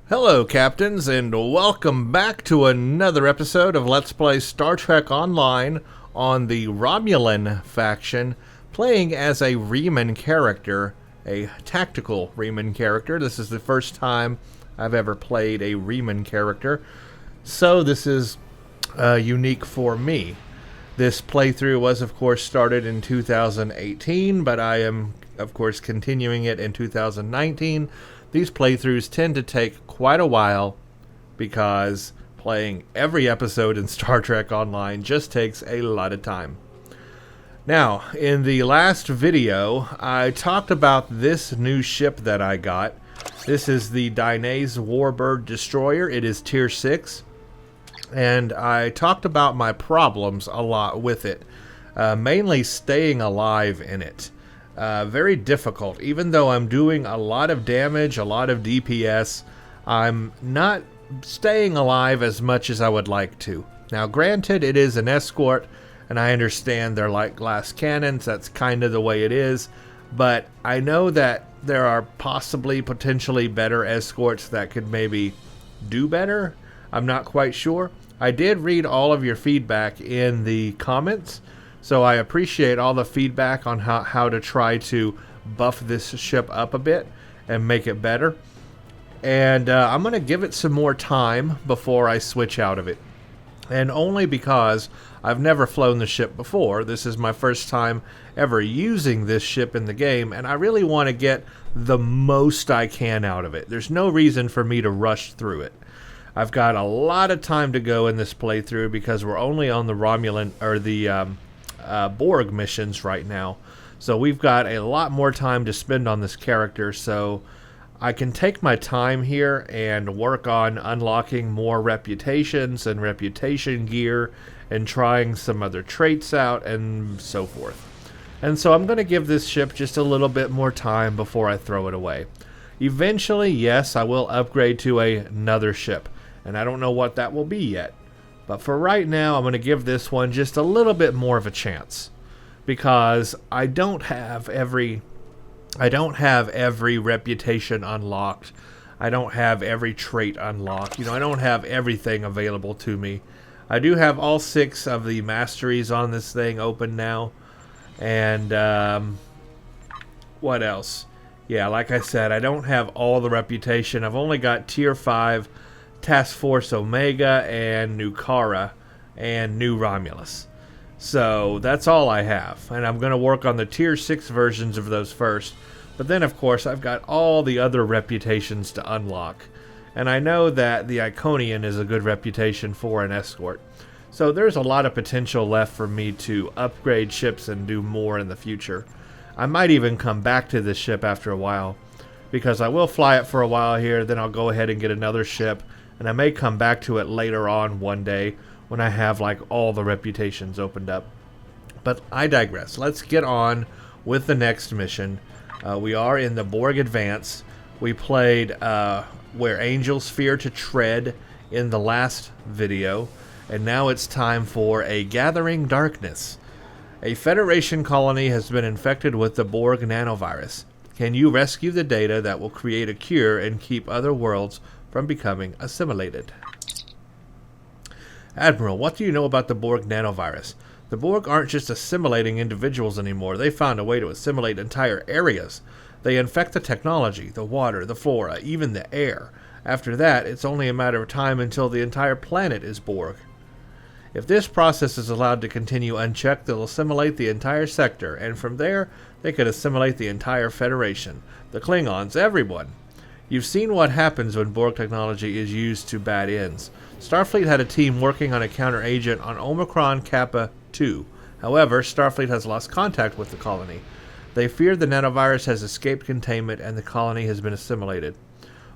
Hello, Captains, and welcome back to another episode of Let's Play Star Trek Online on the Romulan Faction, playing as a Reman character, a tactical Reman character. This is the first time I've ever played a Reman character, so this is unique for me. This playthrough was, of course, started in 2018, but I am, of course, continuing it in 2019. These playthroughs tend to take quite a while because playing every episode in Star Trek Online just takes a lot of time. Now, in the last video, I talked about this new ship that I got. This is the Undine's Warbird Destroyer. It is Tier 6. And I talked about my problems a lot with it. Mainly staying alive in it. Very difficult. Even though I'm doing a lot of damage, a lot of DPS, I'm not staying alive as much as I would like to. Now, granted, it is an escort, and I understand they're like glass cannons. That's kind of the way it is. But I know that there are potentially better escorts that could maybe do better. I'm not quite sure. I did read all of your feedback in the comments. So I appreciate all the feedback on how to try to buff this ship up a bit and make it better. And I'm going to give it some more time before I switch out of it. And only because I've never flown the ship before. This is my first time ever using this ship in the game, and I really want to get the most I can out of it. There's no reason for me to rush through it. I've got a lot of time to go in this playthrough because we're only on the Romulan, or the Borg missions right now, so we've got a lot more time to spend on this character, so I can take my time here and work on unlocking more reputations and reputation gear and trying some other traits out and so forth. And so I'm going to give this ship just a little bit more time before I throw it away. Eventually, yes, I will upgrade to another ship, and I don't know what that will be yet. But for right now, I'm going to give this one just a little bit more of a chance, because I don't have every reputation unlocked. I don't have every trait unlocked. I don't have everything available to me. I do have all 6 of the masteries on this thing open now. And what else? Yeah, like I said, I don't have all the reputation. I've only got Tier 5 Task Force Omega and Nukara and New Romulus. So that's all I have, and I'm going to work on the Tier 6 versions of those first. But then, of course, I've got all the other reputations to unlock, and I know that the Iconian is a good reputation for an escort. So there's a lot of potential left for me to upgrade ships and do more in the future. I might even come back to this ship after a while, because I will fly it for a while here, then I'll go ahead and get another ship. And I may come back to it later on one day when I have like all the reputations opened up. But I digress. Let's get on with the next mission. We are in the Borg Advance. We played Where Angels Fear to Tread in the last video. And now it's time for a Gathering Darkness. A Federation colony has been infected with the Borg nanovirus. Can you rescue the data that will create a cure and keep other worlds from becoming assimilated? Admiral, what do you know about the Borg nanovirus? The Borg aren't just assimilating individuals anymore. They found a way to assimilate entire areas. They infect the technology, the water, the flora, even the air. After that, it's only a matter of time until the entire planet is Borg. If this process is allowed to continue unchecked, they'll assimilate the entire sector, and from there, they could assimilate the entire Federation. The Klingons, everyone. You've seen what happens when Borg technology is used to bad ends. Starfleet had a team working on a counter-agent on Omicron Kappa 2. However, Starfleet has lost contact with the colony. They fear the nanovirus has escaped containment and the colony has been assimilated.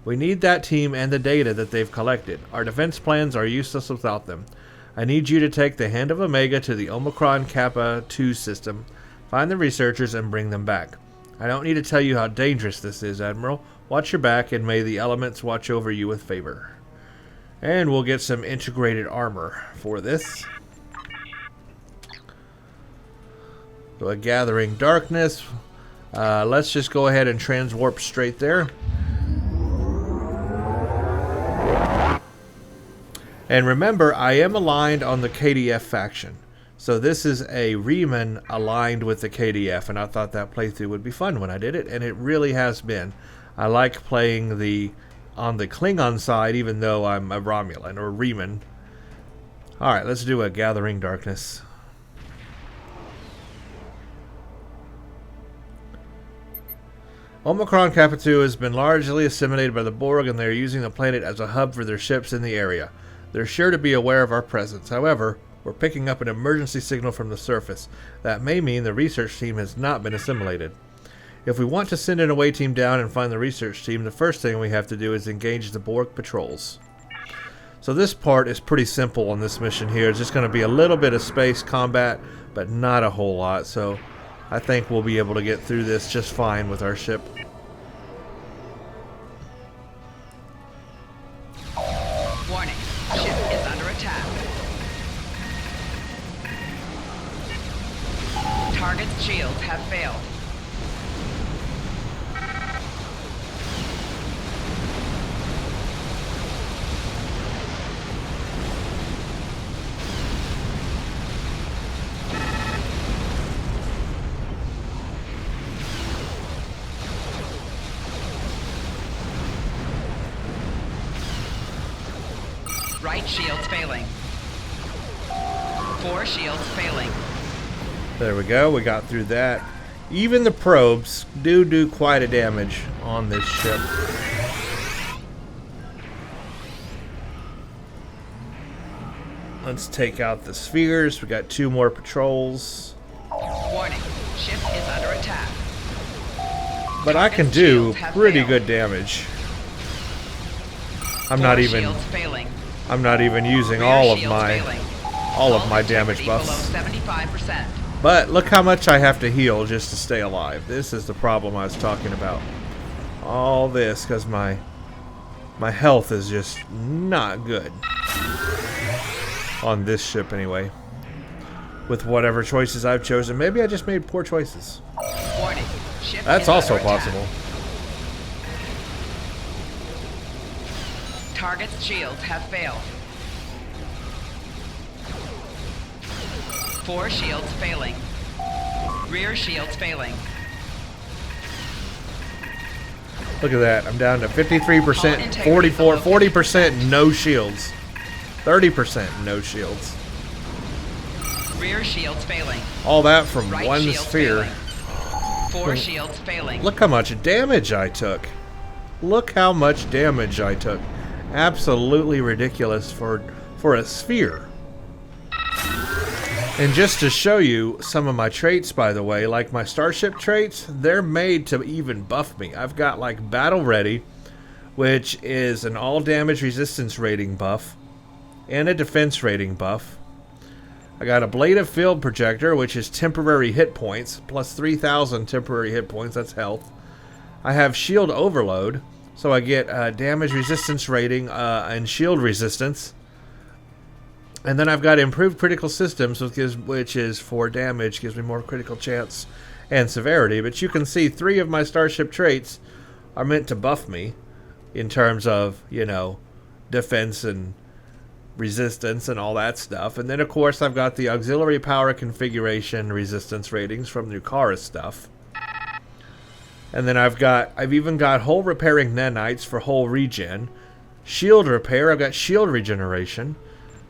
We need that team and the data that they've collected. Our defense plans are useless without them. I need you to take the Hand of Omega to the Omicron Kappa 2 system, find the researchers, and bring them back. I don't need to tell you how dangerous this is, Admiral. Watch your back, and may the elements watch over you with favor. And we'll get some integrated armor for this. So a Gathering Darkness. Let's just go ahead and transwarp straight there. And remember, I am aligned on the KDF faction. So this is a Reman aligned with the KDF, and I thought that playthrough would be fun when I did it, and it really has been. I like playing on the Klingon side, even though I'm a Romulan or Reman. Alright, let's do a Gathering Darkness. Omicron Kappa 2 has been largely assimilated by the Borg, and they are using the planet as a hub for their ships in the area. They're sure to be aware of our presence. However, we're picking up an emergency signal from the surface. That may mean the research team has not been assimilated. If we want to send an away team down and find the research team, the first thing we have to do is engage the Borg patrols. So this part is pretty simple on this mission here. It's just going to be a little bit of space combat, but not a whole lot. So I think we'll be able to get through this just fine with our ship. Warning, ship is under attack. Target's shields have failed. Right shield's failing. 4 shields failing. There we go. We got through that. Even the probes do quite a damage on this ship. Let's take out the spheres. We got 2 more patrols. Warning, ship is under attack. But I can do pretty good damage. I'm not even using all of my damage buffs. 75%. But look how much I have to heal just to stay alive. This is the problem I was talking about. All this because my health is just not good. On this ship anyway. With whatever choices I've chosen. Maybe I just made poor choices. Warning, ship That's is also under attack. possible. Target's shields have failed. 4 shields failing. Rear shields failing. Look at that. I'm down to 53%, 44, 40% no shields. 30% no shields. Rear shields failing. All that from Right one shield sphere. failing. 4 shields failing. Look how much damage I took. Look how much damage I took. Absolutely ridiculous for a sphere. And just to show you some of my traits, by the way, like my starship traits, they're made to even buff me. I've got like Battle Ready, which is an all damage resistance rating buff and a defense rating buff. I got Ablative Field Projector, which is temporary hit points, plus 3,000 temporary hit points, that's health. I have Shield Overload, so I get damage resistance rating and shield resistance. And then I've got Improved Critical Systems, which is for damage, gives me more critical chance and severity. But you can see 3 of my starship traits are meant to buff me in terms of, you know, defense and resistance and all that stuff. And then, of course, I've got the Auxiliary Power Configuration resistance ratings from Nucara's stuff. And then I've even got Hull Repairing Nanites for hull regen. Shield Repair, I've got Shield Regeneration.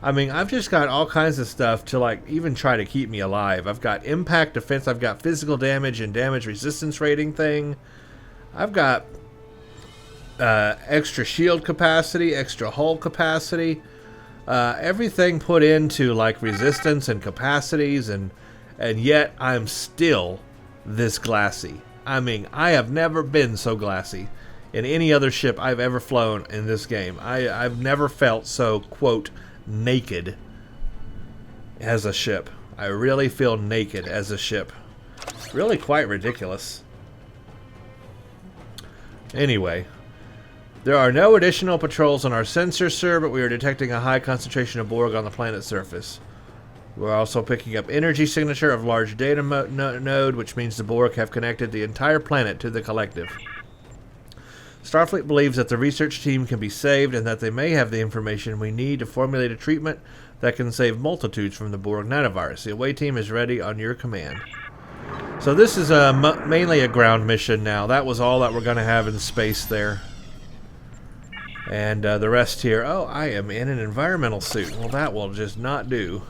I mean, I've just got all kinds of stuff to, like, even try to keep me alive. I've got Impact Defense, I've got Physical Damage and Damage Resistance Rating thing. I've got extra shield capacity, extra hull capacity. Everything put into, like, resistance and capacities, and yet I'm still this glassy. I mean, I have never been so glassy in any other ship I've ever flown in this game. I've never felt so, quote, naked as a ship. I really feel naked as a ship. It's really quite ridiculous. Anyway, there are no additional patrols on our sensors, sir, but we are detecting a high concentration of Borg on the planet's surface. We're also picking up energy signature of large data node, which means the Borg have connected the entire planet to the collective. Starfleet believes that the research team can be saved and that they may have the information we need to formulate a treatment that can save multitudes from the Borg nanovirus. The away team is ready on your command. So this is mainly a ground mission now. That was all that we're going to have in space there. And the rest here. Oh, I am in an environmental suit. Well, that will just not do.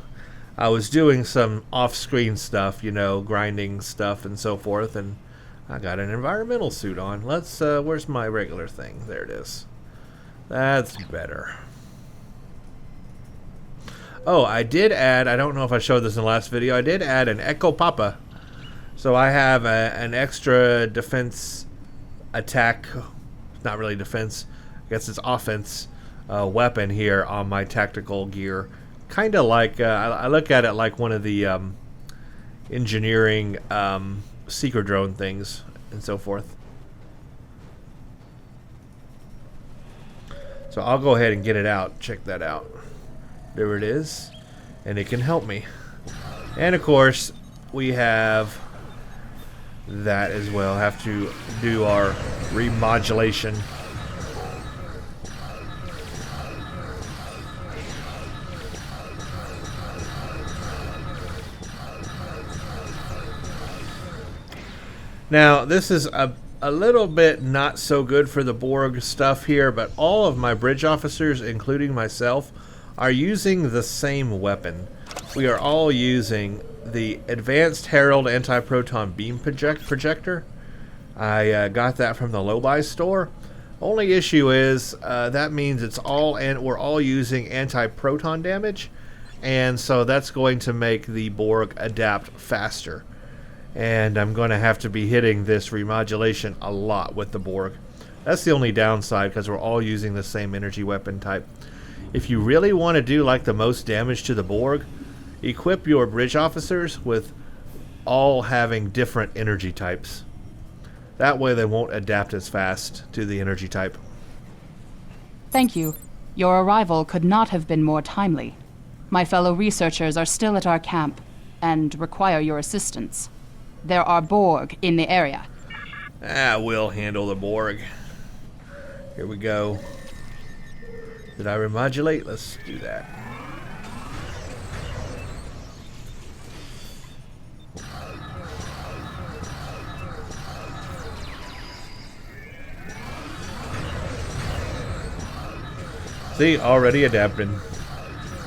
I was doing some off-screen stuff, you know, grinding stuff and so forth, and I got an environmental suit on. Let's, where's my regular thing? There it is. That's better. Oh, I did add, I don't know if I showed this in the last video, I did add an Echo Papa. So I have an extra defense attack, not really defense, I guess it's offense weapon here on my tactical gear. Kind of like, I look at it like one of the engineering seeker drone things and so forth. So I'll go ahead and get it out. Check that out. There it is. And it can help me. And of course, we have that as well. Have to do our remodulation. Now, this is a little bit not so good for the Borg stuff here, but all of my bridge officers, including myself, are using the same weapon. We are all using the Advanced Herald Anti-Proton Beam Projector. I got that from the low-buy store. Only issue is that means it's all, and we're all using anti-proton damage, and so that's going to make the Borg adapt faster. And I'm going to have to be hitting this remodulation a lot with the Borg. That's the only downside, because we're all using the same energy weapon type. If you really want to do like the most damage to the Borg, equip your bridge officers with all having different energy types. That way they won't adapt as fast to the energy type. Thank you. Your arrival could not have been more timely. My fellow researchers are still at our camp and require your assistance. There are Borg in the area. We'll handle the Borg. Here we go. Did I remodulate? Let's do that. See, already adapted.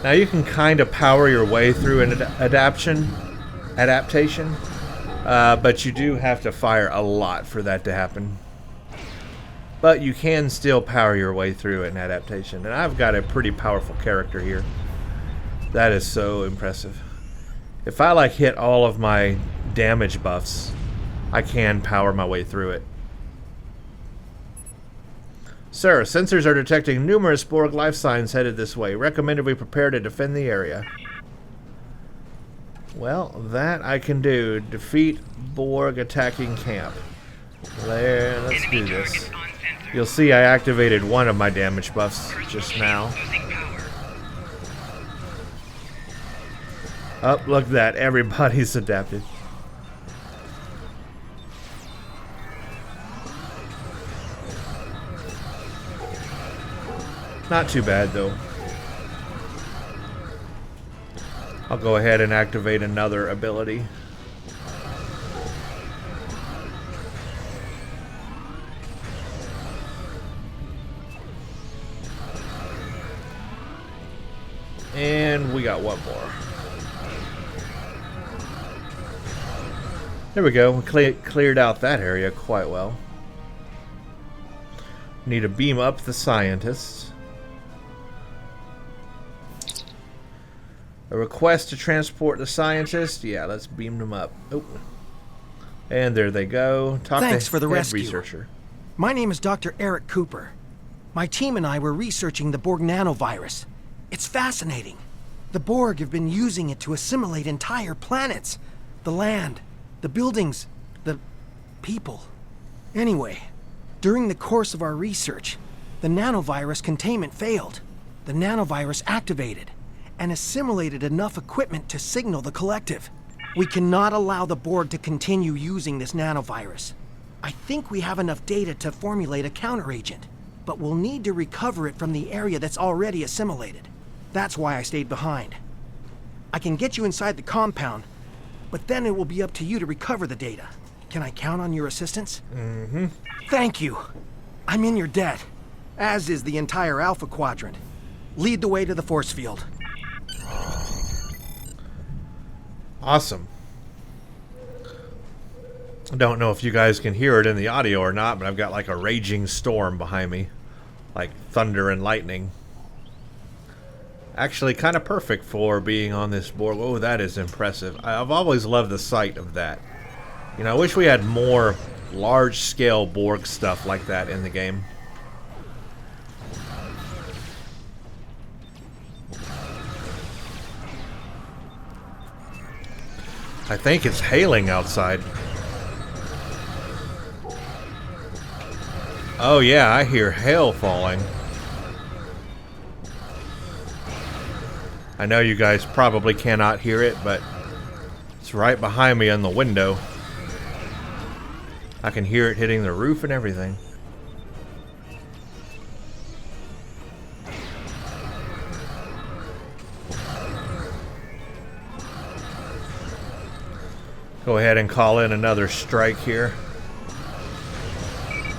Now you can kind of power your way through an adaptation. But you do have to fire a lot for that to happen. But you can still power your way through an adaptation. And I've got a pretty powerful character here. That is so impressive. If I like hit all of my damage buffs, I can power my way through it. Sir, sensors are detecting numerous Borg life signs headed this way. Recommended we prepare to defend the area. Well, that I can do. Defeat Borg attacking camp. There, let's do this. You'll see I activated one of my damage buffs just now. Oh, look at that. Everybody's adapted. Not too bad, though. I'll go ahead and activate another ability. And we got one more. There we go. We cleared out that area quite well. Need to beam up the scientists. A request to transport the scientists. Yeah, let's beam them up. Oh. And there they go. Thanks for the rescue. Researcher. My name is Dr. Eric Cooper. My team and I were researching the Borg nanovirus. It's fascinating. The Borg have been using it to assimilate entire planets. The land, the buildings, the people. Anyway, during the course of our research, the nanovirus containment failed. The nanovirus activated and assimilated enough equipment to signal the collective. We cannot allow the Borg to continue using this nanovirus. I think we have enough data to formulate a counteragent, but we'll need to recover it from the area that's already assimilated. That's why I stayed behind. I can get you inside the compound, but then it will be up to you to recover the data. Can I count on your assistance? Mm-hmm. Thank you. I'm in your debt, as is the entire Alpha Quadrant. Lead the way to the force field. Awesome. I don't know if you guys can hear it in the audio or not, but I've got like a raging storm behind me. Like thunder and lightning. Actually kind of perfect for being on this board. Oh, that is impressive. I've always loved the sight of that. You know, I wish we had more large-scale Borg stuff like that in the game. I think it's hailing outside. Oh yeah, I hear hail falling. I know you guys probably cannot hear it, but it's right behind me on the window. I can hear it hitting the roof and everything. Go ahead and call in another strike here.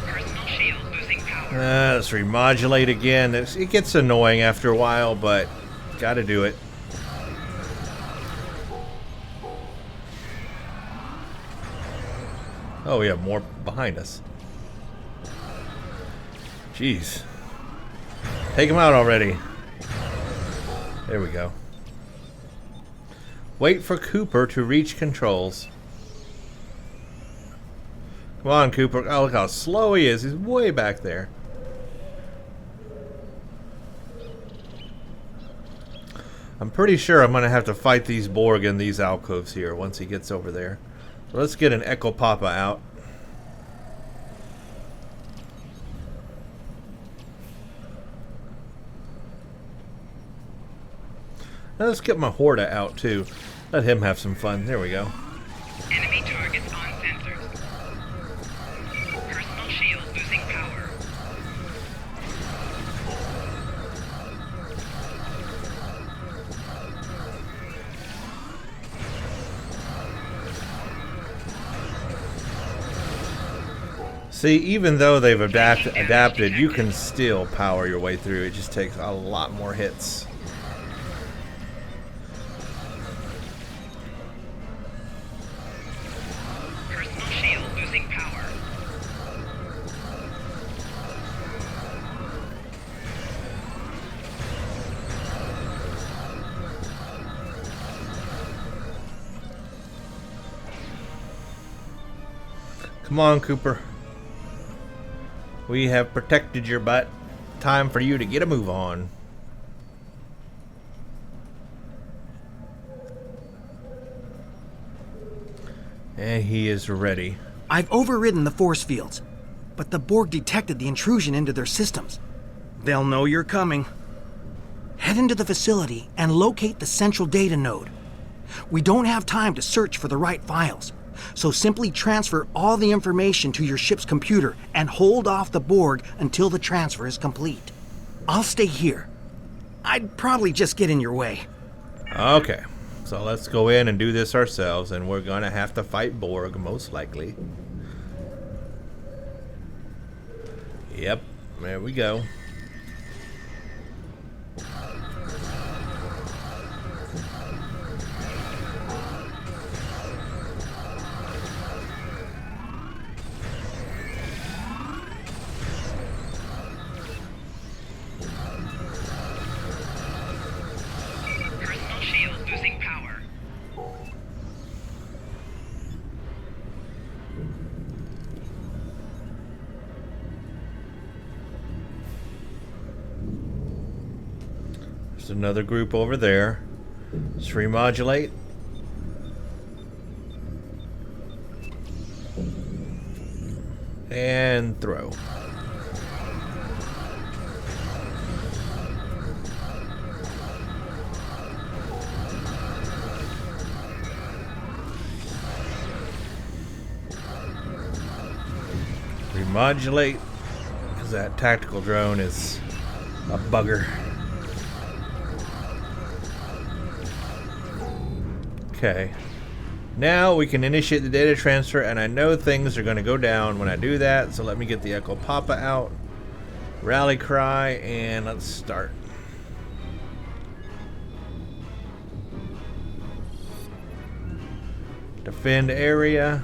Personal shield losing power. Let's remodulate again. It gets annoying after a while, but gotta do it. Oh, we have more behind us. Jeez. Take him out already. There we go. Wait for Cooper to reach controls. Come on, Cooper. Oh, look how slow he is. He's way back there. I'm pretty sure I'm going to have to fight these Borg in these alcoves here once he gets over there. So let's get an Echo Papa out. Now let's get my Horta out too. Let him have some fun. There we go. Enemy targets on sensors. Personal shield losing power. See, even though they've adapted, you can still power your way through. It just takes a lot more hits. Personal shield losing power. Come on, Cooper. We have protected your butt. Time for you to get a move on. And he is ready. I've overridden the force fields, but the Borg detected the intrusion into their systems. They'll know you're coming. Head into the facility and locate the central data node. We don't have time to search for the right files, so simply transfer all the information to your ship's computer and hold off the Borg until the transfer is complete. I'll stay here. I'd probably just get in your way. Okay, so let's go in and do this ourselves, and we're gonna have to fight Borg, most likely. Yep, there we go. Personal shield losing power. There's another group over there. Let's remodulate. And throw. modulate, because that tactical drone is a bugger. Okay. Now we can initiate the data transfer, and I know things are going to go down when I do that, so let me get the Echo Papa out. Rally cry, and let's start. Defend area.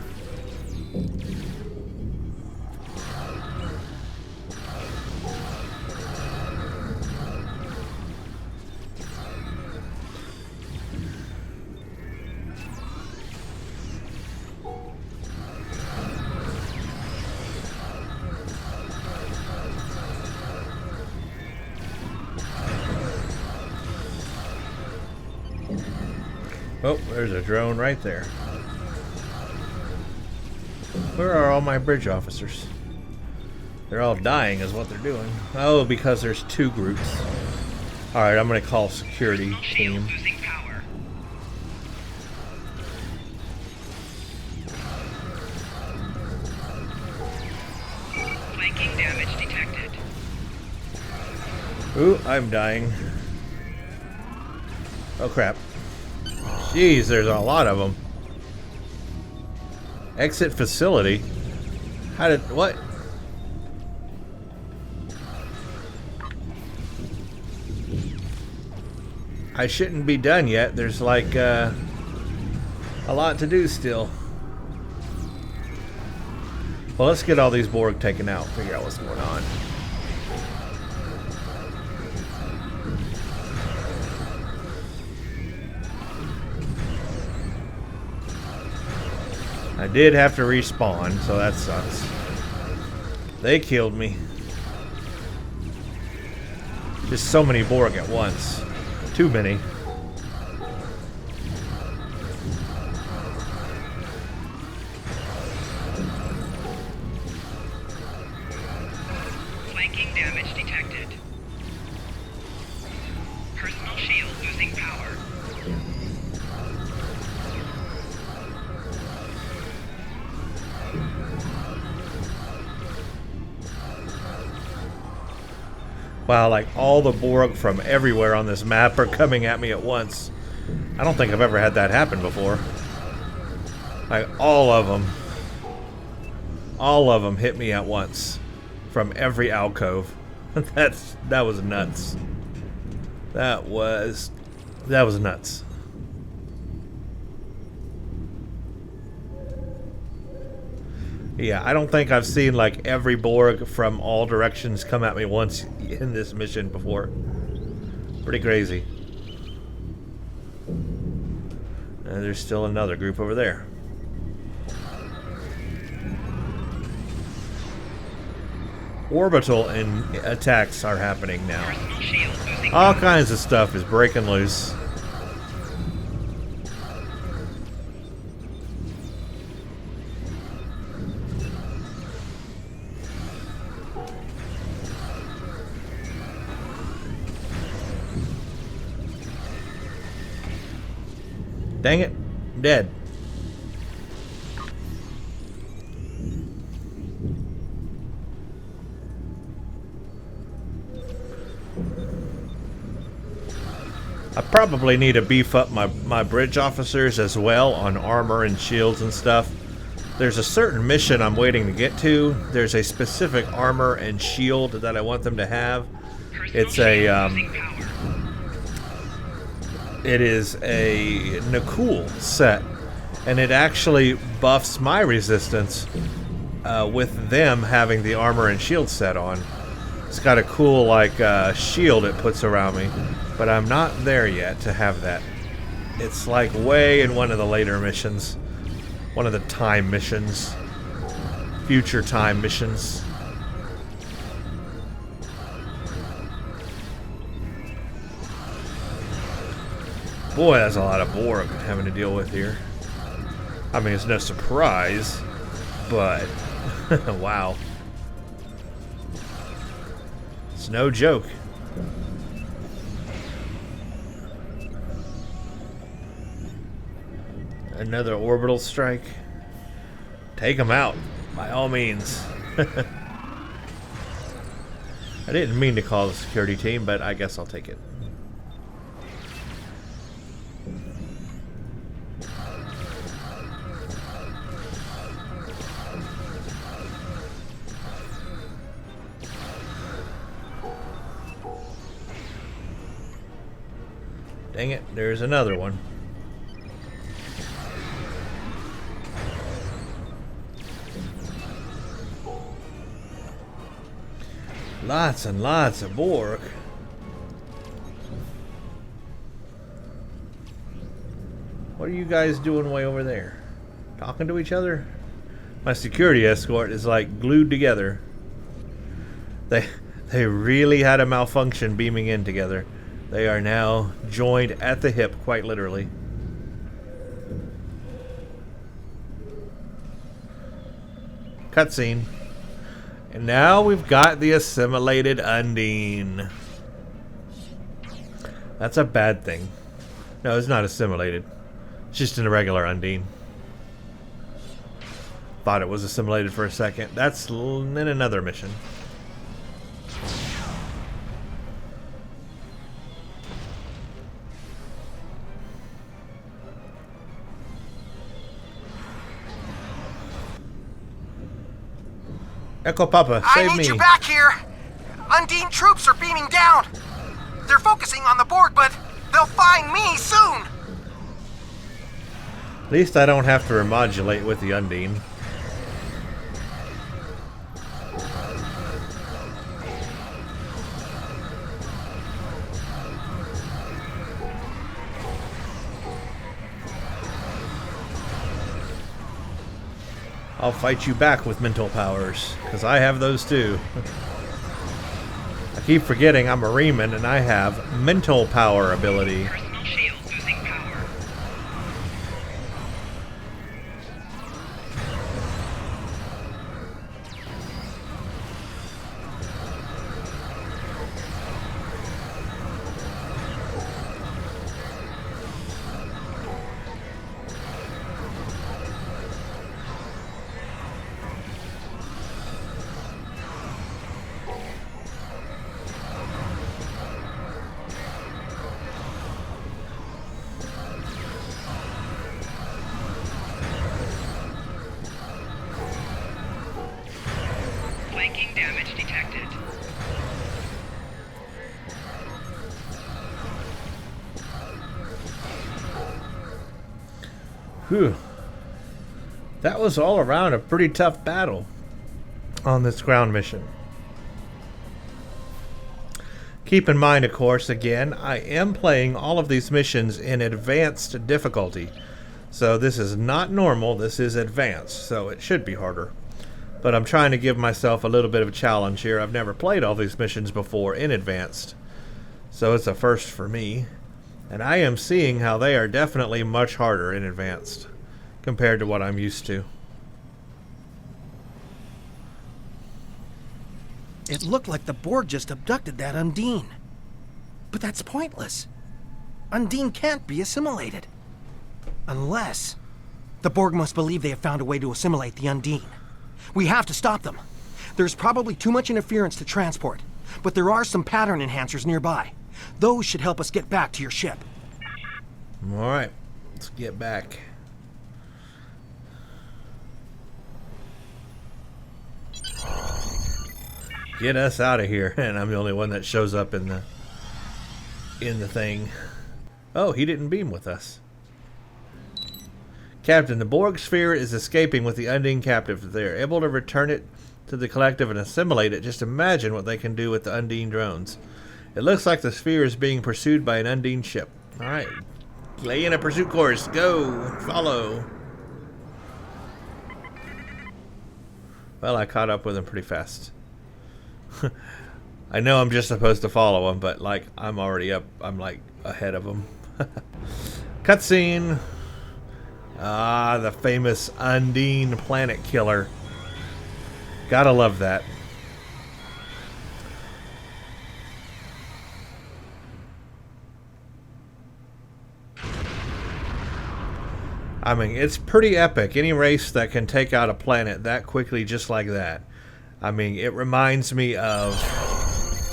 Oh, there's a drone right there. Where are all my bridge officers? They're all dying is what they're doing. Oh, because there's two groups. Alright, I'm going to call security team. Losing power. Flanking damage detected. Ooh, I'm dying. Oh crap. Jeez, there's a lot of them. Exit facility? How did... what? I shouldn't be done yet. There's like a lot to do still. Well, let's get all these Borg taken out. Figure out what's going on. I did have to respawn, so that sucks. They killed me. Just so many Borg at once. Too many. Flanking damage detected. Personal shield losing power. Wow, like all the Borg from everywhere on this map are coming at me at once. I don't think I've ever had that happen before. Like all of them. All of them hit me at once. From every alcove. that was nuts. That was nuts. Yeah, I don't think I've seen like every Borg from all directions come at me once in this mission before. Pretty crazy. And there's still another group over there. Orbital attacks are happening now. Personal shield losing All power. kinds of stuff is breaking loose. Dang it, I'm dead. I probably need to beef up my bridge officers as well on armor and shields and stuff. There's a certain mission I'm waiting to get to. There's a specific armor and shield that I want them to have. Personal It's a shield losing power. it is a Nakul set, and it actually buffs my resistance with them having the armor and shield set on. It's got a cool like shield it puts around me, but I'm not there yet to have that. It's like way in one of the later missions, one of the time missions, future time missions. Boy, that's a lot of Borg having to deal with here. I mean, it's no surprise, but wow. It's no joke. Another orbital strike. Take them out, by all means. I didn't mean to call the security team, but I guess I'll take it. Dang it, there's another one. Lots and lots of Borg. What are you guys doing way over there? Talking to each other? My security escort is like glued together. They really had a malfunction beaming in together. They are now joined at the hip, quite literally. Cutscene. And now we've got the assimilated Undine. That's a bad thing. No, it's not assimilated. It's just an irregular Undine. Thought it was assimilated for a second. That's in another mission. Echo Papa, save me. I need you back here. Undine troops are beaming down. They're focusing on the Borg, but they'll find me soon. At least I don't have to remodulate with the Undine. I'll fight you back with mental powers, because I have those too. I keep forgetting I'm a Reman and I have mental power ability. Personal shield losing power. Flanking damage detected. Whew. That was all around a pretty tough battle on this ground mission. Keep in mind, of course, again, I am playing all of these missions in advanced difficulty. So this is not normal, this is advanced, so it should be harder. But I'm trying to give myself a little bit of a challenge here. I've never played all these missions before in advanced, so it's a first for me. And I am seeing how they are definitely much harder in advanced compared to what I'm used to. It looked like the Borg just abducted that Undine. But that's pointless. Undine can't be assimilated. Unless... the Borg must believe they have found a way to assimilate the Undine. We have to stop them. There's probably too much interference to transport, but there are some pattern enhancers nearby. Those should help us get back to your ship. Alright, let's get back. Get us out of here. And I'm the only one that shows up in the thing. Oh, he didn't beam with us. Captain, the Borg sphere is escaping with the Undine captive. If they are able to return it to the collective and assimilate it, just imagine what they can do with the Undine drones. It looks like the sphere is being pursued by an Undine ship. Alright. Lay in a pursuit course. Go. Follow. Well, I caught up with him pretty fast. I know I'm just supposed to follow him, but like I'm already up. I'm like ahead of him. Cutscene. Ah, the famous Undine planet killer. Gotta love that. I mean, it's pretty epic. Any race that can take out a planet that quickly just like that. I mean, it reminds me of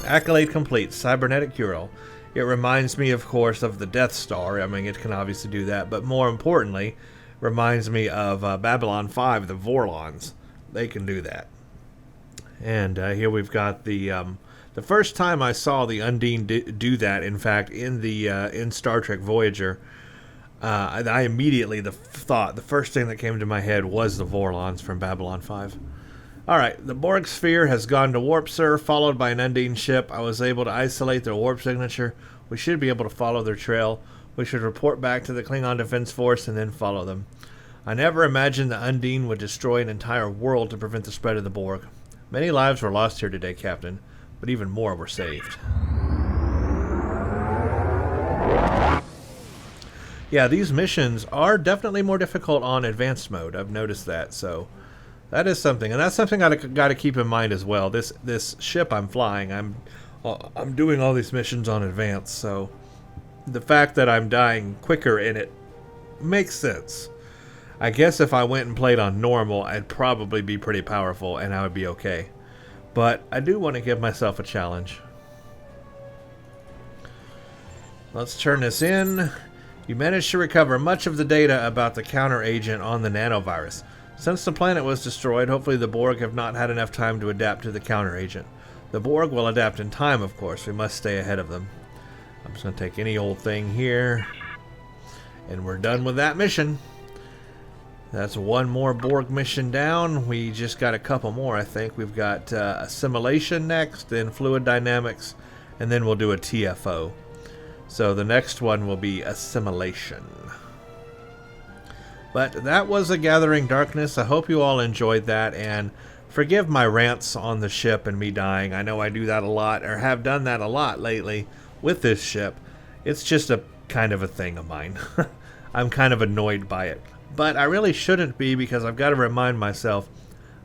Accolade complete. Cybernetic Ural. It reminds me, of course, of the Death Star. I mean, it can obviously do that, but more importantly, reminds me of Babylon 5, the Vorlons. They can do that. And here we've got the first time I saw the Undine do that, in fact, in Star Trek Voyager, I immediately the first thing that came to my head was the Vorlons from Babylon 5. Alright, the Borg sphere has gone to warp, sir, followed by an Undine ship. I was able to isolate their warp signature. We should be able to follow their trail. We should report back to the Klingon Defense Force and then follow them. I never imagined the Undine would destroy an entire world to prevent the spread of the Borg. Many lives were lost here today, Captain, but even more were saved. Yeah, these missions are definitely more difficult on advanced mode. I've noticed that, so that is something, and that's something I got to keep in mind as well. This ship I'm flying, I'm doing all these missions on advanced, so the fact that I'm dying quicker in it makes sense. I guess if I went and played on normal, I'd probably be pretty powerful, and I would be okay. But I do want to give myself a challenge. Let's turn this in. You managed to recover much of the data about the counter-agent on the nanovirus. Since the planet was destroyed, hopefully the Borg have not had enough time to adapt to the counter-agent. The Borg will adapt in time, of course. We must stay ahead of them. I'm just going to take any old thing here. And we're done with that mission. That's one more Borg mission down. We just got a couple more, I think. We've got assimilation next, then fluid dynamics, and then we'll do a TFO. So the next one will be assimilation. But that was A Gathering Darkness. I hope you all enjoyed that, and forgive my rants on the ship and me dying. I know I do that a lot, or have done that a lot lately with this ship. It's just a kind of a thing of mine. I'm kind of annoyed by it. But I really shouldn't be, because I've got to remind myself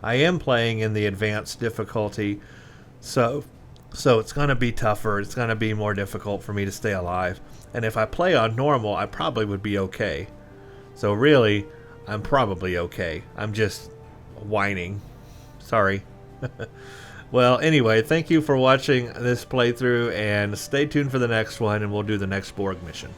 I am playing in the advanced difficulty, so it's going to be tougher. It's going to be more difficult for me to stay alive. And if I play on normal, I probably would be okay. So really, I'm probably okay. I'm just whining. Sorry. Well, anyway, thank you for watching this playthrough, and stay tuned for the next one, and we'll do the next Borg mission.